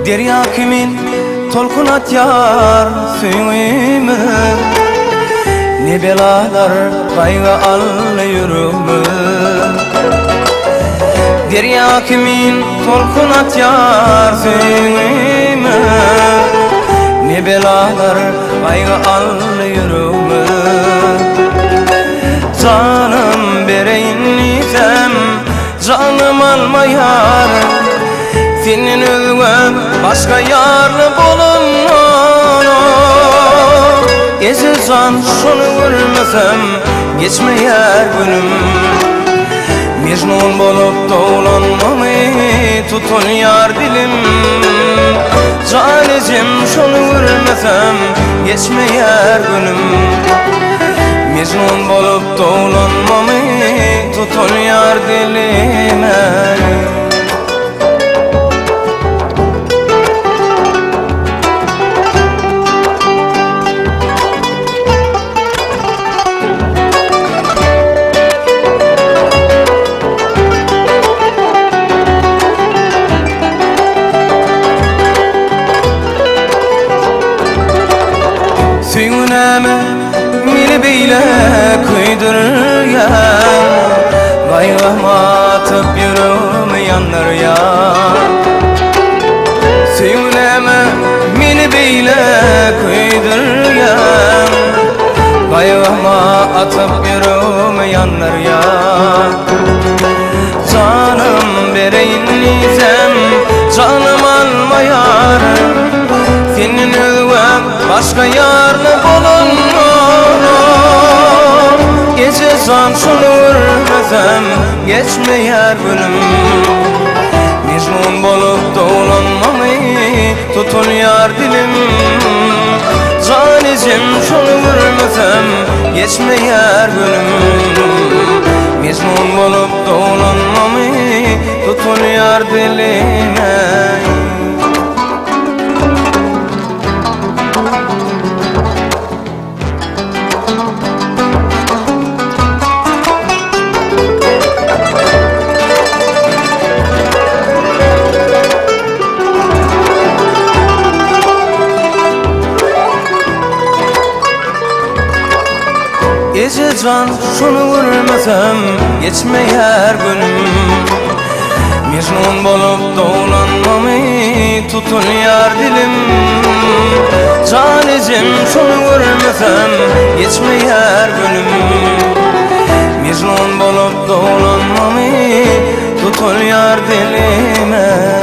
Derya kimin tolkunat yar suyumu, ne belalar kaygı allı yürümü. Derya kimin tolkunat yar suyumu, ne belalar kaygı allı yürümü. Canım bereyinliysem canım alma yar, senin özgün başka yarlı bulunmaz. Ezizan şunu görmesem geçmeyer günüm. Mecnun bolup dolanmamı tutun yar dilim. Canecim şunu görmesem geçmeyer günüm. Mecnun bolup dolanmamı tutun yar dilime. Süyneme mili beyle kıydır ya, gayrıma atıp yürüm yanlar ya. Süyneme mili beyle kıydır ya, gayrıma atıp yürüm yanlar ya. Canım bereyinliysem canım alma yar, senin özgün başka yarlı bulunmaz. Gece san şunu görmesem geçmeyer günüm. Mecnun bolup dolanmamı tutun yar dilim. Canecim şunu görmesem geçmeyer günüm. Mecnun bolup dolanmamı tutun yar dilime. Gece can şunu görmesem geçmeyer günüm. Mecnun bolup dolanmamı tutun yar dilim. Canecim şunu görmesem geçmeyer günüm. Mecnun bolup dolanmamı tutun yar dilime.